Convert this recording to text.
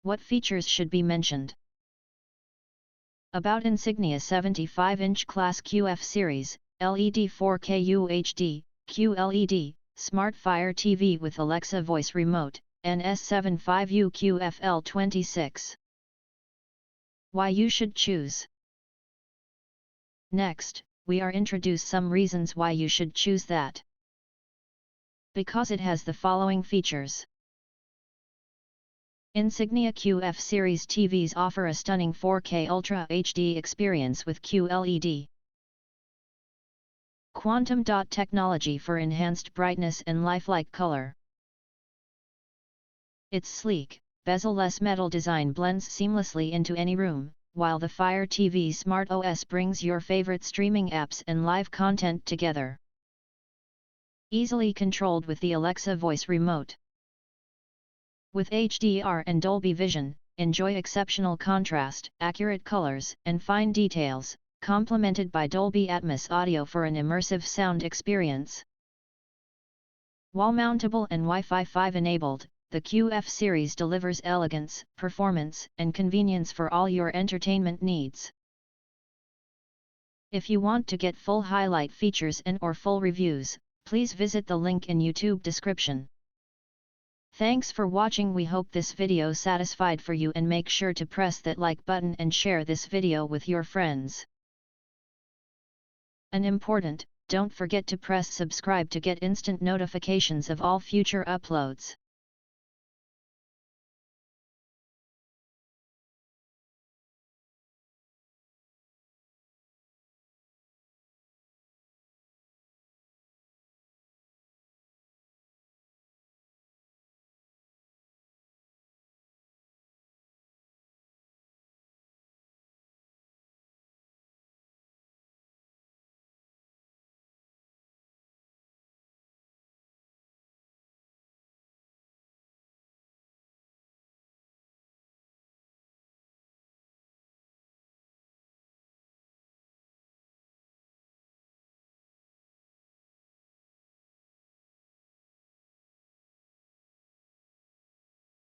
What features should be mentioned? About Insignia 75-inch Class QF Series, LED 4K UHD QLED, Smart Fire TV with Alexa Voice Remote, NS75-UQFL26. Why you should choose. Next, we are introduce some reasons why you should choose that. Because it has the following features. Insignia QF Series TVs offer a stunning 4K Ultra HD experience with QLED. Quantum dot technology for enhanced brightness and lifelike color. Its sleek, bezel-less metal design blends seamlessly into any room, while the Fire TV Smart OS brings your favorite streaming apps and live content together. Easily controlled with the Alexa Voice Remote. With HDR and Dolby Vision, enjoy exceptional contrast, accurate colors, and fine details, complemented by Dolby Atmos audio for an immersive sound experience. Wall-mountable and Wi-Fi 5 enabled, the QF series delivers elegance, performance, and convenience for all your entertainment needs. If you want to get full highlight features and/or full reviews, please visit the link in YouTube description. Thanks for watching. We hope this video satisfied for you, and make sure to press that like button and share this video with your friends. And important, don't forget to press subscribe to get instant notifications of all future uploads.